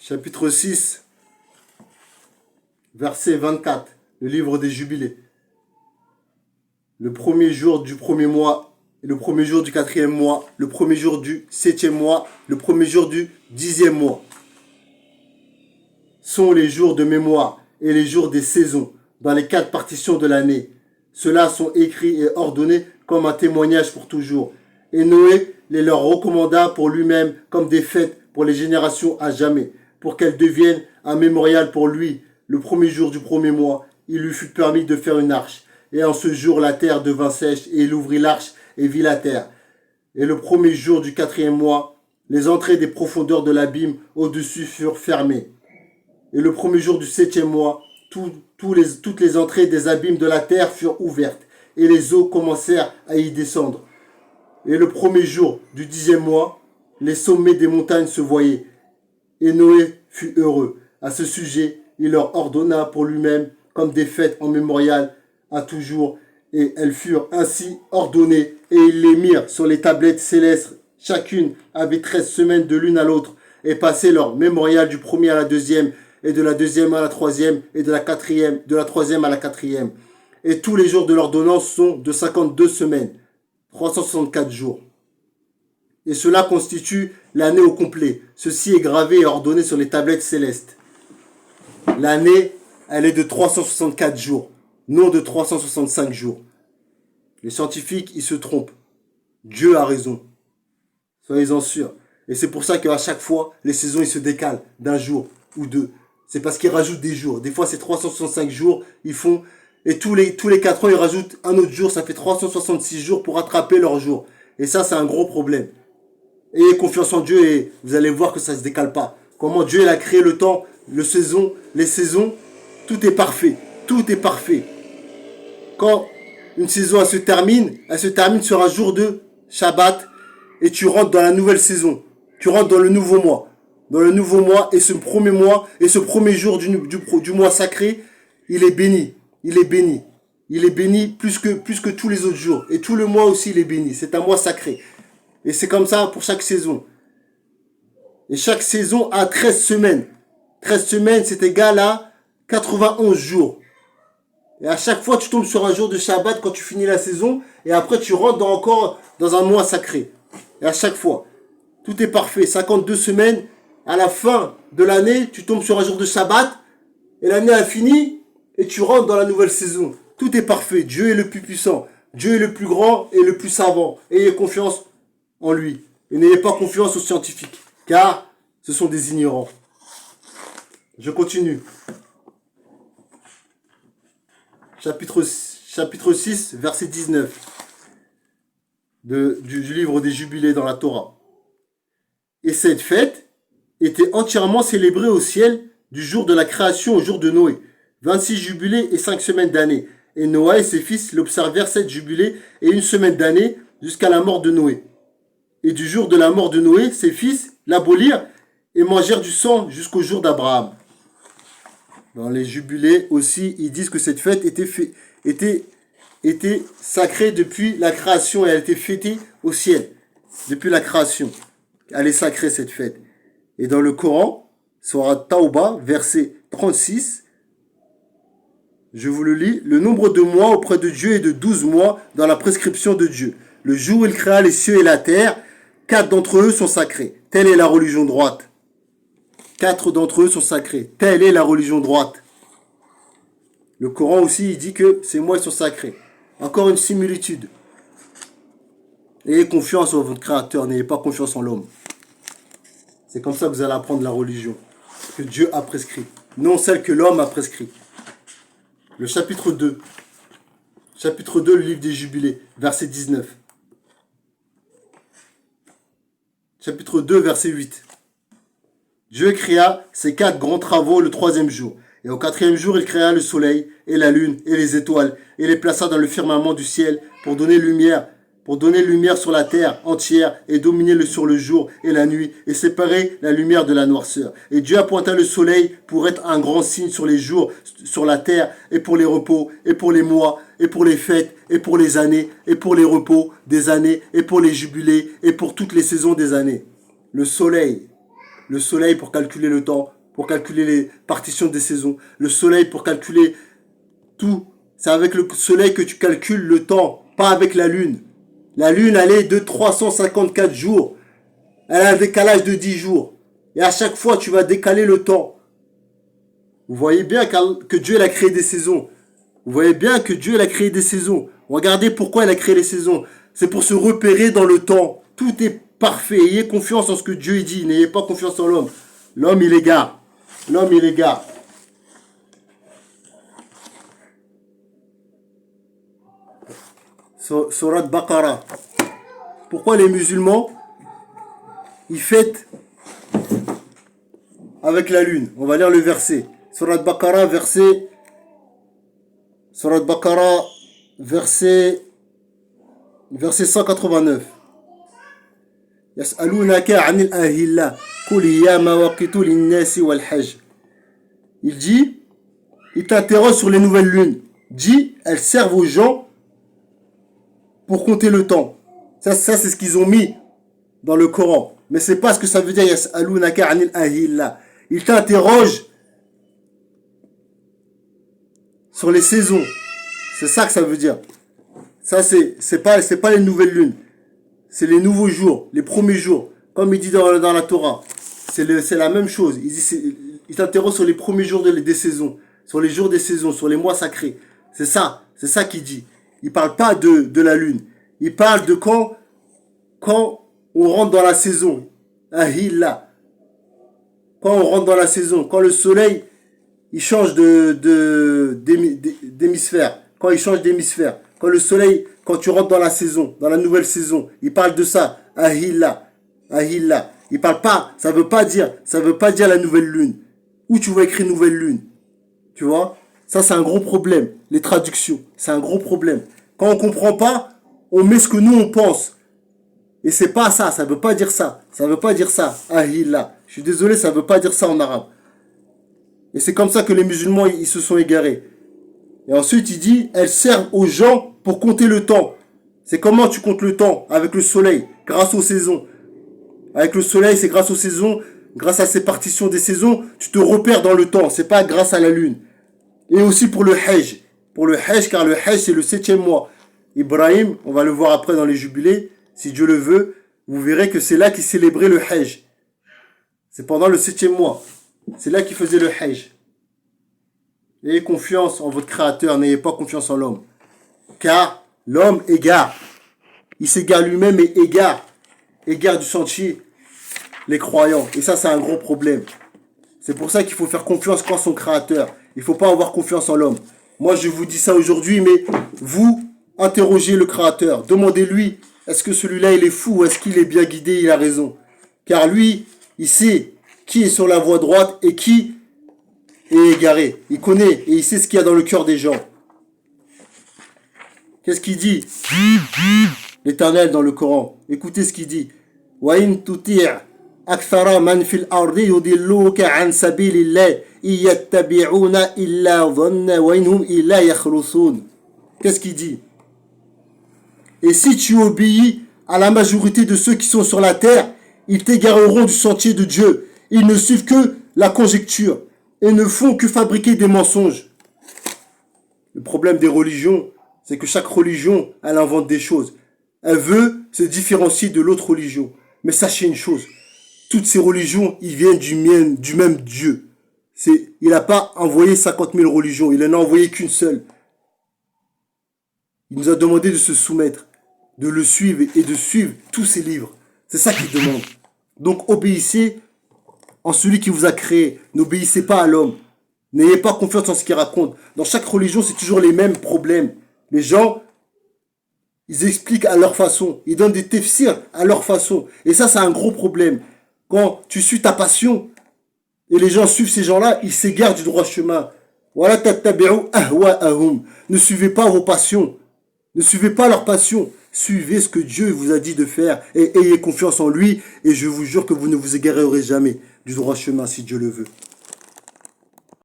chapitre 6, verset 24, le livre des Jubilés. Le premier jour du premier mois, le premier jour du quatrième mois, le premier jour du septième mois, le premier jour du 10e mois sont les jours de mémoire et les jours des saisons dans les 4 partitions de l'année. Ceux-là sont écrits et ordonnés comme un témoignage pour toujours. Et Noé les leur recommanda pour lui-même comme des fêtes pour les générations à jamais, pour qu'elles deviennent un mémorial pour lui. Le premier jour du premier mois, il lui fut permis de faire une arche. Et en ce jour, la terre devint sèche, et il ouvrit l'arche et vit la terre. Et le premier jour du 4e mois, les entrées des profondeurs de l'abîme au-dessus furent fermées. Et le premier jour du 7e mois, toutes les entrées des abîmes de la terre furent ouvertes, et les eaux commencèrent à y descendre. Et le premier jour du 10e mois, les sommets des montagnes se voyaient. Et Noé fut heureux. À ce sujet, il leur ordonna pour lui-même comme des fêtes en mémorial à toujours, et elles furent ainsi ordonnées, et ils les mirent sur les tablettes célestes. Chacune avait 13 semaines de l'une à l'autre, et passaient leur mémorial du premier à la deuxième, et de la deuxième à la troisième, et de la troisième à la quatrième. Et tous les jours de l'ordonnance sont de 52 semaines, 364 jours. Et cela constitue l'année au complet. Ceci est gravé et ordonné sur les tablettes célestes. L'année, elle est de 364 jours, non de 365 jours. Les scientifiques, ils se trompent. Dieu a raison. Soyez-en sûrs. Et c'est pour ça qu'à chaque fois, les saisons, ils se décalent d'un jour ou deux. C'est parce qu'ils rajoutent des jours. Des fois, c'est 365 jours, ils font... Et tous les 4 ans, ils rajoutent un autre jour. Ça fait 366 jours pour rattraper leur jour. Et ça, c'est un gros problème. Ayez confiance en Dieu et vous allez voir que ça ne se décale pas. Comment Dieu il a créé le temps, les saisons, tout est parfait. Tout est parfait. Quand une saison elle se termine sur un jour de Shabbat et tu rentres dans la nouvelle saison. Tu rentres dans le nouveau mois. Dans le nouveau mois et ce premier jour du mois sacré, il est béni. Il est béni. Il est béni plus que tous les autres jours. Et tout le mois aussi, il est béni. C'est un mois sacré. Et c'est comme ça pour chaque saison. Et chaque saison a 13 semaines. 13 semaines, c'est égal à 91 jours. Et à chaque fois, tu tombes sur un jour de Shabbat quand tu finis la saison. Et après, tu rentres encore dans un mois sacré. Et à chaque fois, tout est parfait. 52 semaines. À la fin de l'année, tu tombes sur un jour de Shabbat. Et l'année a fini. Et tu rentres dans la nouvelle saison. Tout est parfait. Dieu est le plus puissant. Dieu est le plus grand et le plus savant. Ayez confiance en lui. Et n'ayez pas confiance aux scientifiques. Car ce sont des ignorants. Je continue. Chapitre 6, verset 19 du livre des Jubilés dans la Torah. Et cette fête était entièrement célébrée au ciel du jour de la création au jour de Noé. 26 jubilés et 5 semaines d'année. Et Noé et ses fils l'observèrent 7 jubilés et 1 semaine d'année jusqu'à la mort de Noé. Et du jour de la mort de Noé, ses fils l'abolirent et mangèrent du sang jusqu'au jour d'Abraham. Dans les jubilés aussi, ils disent que cette fête était sacrée depuis la création et elle était fêtée au ciel. Depuis la création. Elle est sacrée cette fête. Et dans le Coran, Sourate Tauba, verset 36, je vous le lis. Le nombre de mois auprès de Dieu est de 12 mois dans la prescription de Dieu. Le jour où il créa les cieux et la terre, 4 d'entre eux sont sacrés. Telle est la religion droite. 4 d'entre eux sont sacrés. Telle est la religion droite. Le Coran aussi, il dit que ces mois, ils sont sacrés. Encore une similitude. Ayez confiance en votre Créateur, n'ayez pas confiance en l'homme. C'est comme ça que vous allez apprendre la religion que Dieu a prescrit, non celle que l'homme a prescrit. Le chapitre 2. Chapitre 2, le livre des Jubilés, verset 19. Chapitre 2, verset 8. Dieu créa ces 4 grands travaux le 3e jour. Et au 4e jour, il créa le soleil et la lune et les étoiles et les plaça dans le firmament du ciel pour donner lumière sur la terre entière et dominer sur le jour et la nuit et séparer la lumière de la noirceur. Et Dieu appointa le soleil pour être un grand signe sur les jours, sur la terre et pour les repos et pour les mois et pour les fêtes et pour les années et pour les repos des années et pour les jubilés et pour toutes les saisons des années. Le soleil pour calculer le temps pour calculer les partitions des saisons. Le soleil pour calculer tout. C'est avec le soleil que tu calcules le temps, pas avec la lune. La lune, elle est de 354 jours. Elle a un décalage de 10 jours. Et à chaque fois, tu vas décaler le temps. Vous voyez bien que Dieu il a créé des saisons. Vous voyez bien que Dieu il a créé des saisons. Regardez pourquoi il a créé les saisons. C'est pour se repérer dans le temps. Tout est parfait. Ayez confiance en ce que Dieu dit. N'ayez pas confiance en l'homme. L'homme, il égare. L'homme, il égare. Surat Baqarah. Pourquoi les musulmans, ils fêtent avec la lune? On va lire le verset. Surat Baqarah, verset 189. Yas'alunaka 'anil ahilla qul hiya mawaqitu lin-nasi wal hajj. Il dit, il t'interroge sur les nouvelles lunes. Dit, elles servent aux gens pour compter le temps. Ça c'est ce qu'ils ont mis dans le Coran. Mais c'est pas ce que ça veut dire. Yas'alunaka 'anil ahilla. Il t'interroge sur les saisons. C'est ça que ça veut dire. Ça c'est pas les nouvelles lunes. C'est les nouveaux jours, les premiers jours. Comme il dit dans la Torah. C'est la même chose. Il t'interroge sur les premiers jours des saisons. Sur les jours des saisons, sur les mois sacrés. C'est ça qu'il dit. Il parle pas de la lune. Il parle de quand on rentre dans la saison. Ahilla. Quand on rentre dans la saison. Quand le soleil, il change d'hémisphère. Quand il change d'hémisphère. Quand le soleil, quand tu rentres dans la saison, dans la nouvelle saison. Il parle de ça. Ahilla. Ahilla. Il parle pas, ça veut pas dire la nouvelle lune. Où tu vas écrire nouvelle lune? Tu vois? Ça, c'est un gros problème. Les traductions, c'est un gros problème. Quand on comprend pas, on met ce que nous, on pense. Et c'est pas ça, ça veut pas dire ça. Ça veut pas dire ça. Ahilla. Je suis désolé, ça veut pas dire ça en arabe. Et c'est comme ça que les musulmans, ils se sont égarés. Et ensuite, il dit, elles servent aux gens pour compter le temps. C'est comment tu comptes le temps? Avec le soleil, grâce aux saisons. Avec le soleil, c'est grâce aux saisons, grâce à ces partitions des saisons, tu te repères dans le temps. C'est pas grâce à la lune. Et aussi pour le Hajj. Pour le Hajj, car le Hajj, c'est le 7e mois. Ibrahim, on va le voir après dans les jubilés, si Dieu le veut, vous verrez que c'est là qu'il célébrait le Hajj. C'est pendant le 7e mois. C'est là qu'il faisait le Hajj. Ayez confiance en votre Créateur, n'ayez pas confiance en l'homme. Car l'homme égare. Il s'égare lui-même et égare du sentier les croyants. Et ça, c'est un gros problème. C'est pour ça qu'il faut faire confiance qu'en son Créateur. Il ne faut pas avoir confiance en l'homme. Moi, je vous dis ça aujourd'hui, mais vous, interrogez le Créateur. Demandez-lui, est-ce que celui-là, il est fou ou est-ce qu'il est bien guidé, il a raison? Car lui, il sait qui est sur la voie droite et qui est égaré. Il connaît et il sait ce qu'il y a dans le cœur des gens. Qu'est-ce qu'il dit? L'Éternel dans le Coran. Écoutez ce qu'il dit. وَإِن تُطِعْ أَكْثَرَ مَنْ فِي الْأَرْضِ يُضِلُّوكَ عَنْ سَبِيلِ اللَّهِ إِن يَتَّبِعُونَ إِلَّا ظَنَّ وَإِنْ هُمْ إِلَّا يَخْرُصُونَ. Qu'est-ce qu'il dit? Et si tu obéis à la majorité de ceux qui sont sur la terre, ils t'égareront du sentier de Dieu. Ils ne suivent que la conjecture et ne font que fabriquer des mensonges. Le problème des religions, c'est que chaque religion, elle invente des choses. Elle veut se différencier de l'autre religion. Mais sachez une chose, toutes ces religions, ils viennent du même Dieu. Il n'a pas envoyé 50 000 religions, il n'en a envoyé qu'une seule. Il nous a demandé de se soumettre, de le suivre et de suivre tous ses livres. C'est ça qu'il demande. Donc obéissez en celui qui vous a créé. N'obéissez pas à l'homme. N'ayez pas confiance en ce qu'il raconte. Dans chaque religion, c'est toujours les mêmes problèmes. Les gens, ils expliquent à leur façon. Ils donnent des tafsirs à leur façon. Et ça, c'est un gros problème. Quand tu suis ta passion, et les gens suivent ces gens-là, ils s'égarent du droit chemin. Voilà tattabi'u ahwa'ahum. Ne suivez pas vos passions. Ne suivez pas leurs passions. Suivez ce que Dieu vous a dit de faire et ayez confiance en lui. Et je vous jure que vous ne vous égarerez jamais du droit chemin si Dieu le veut.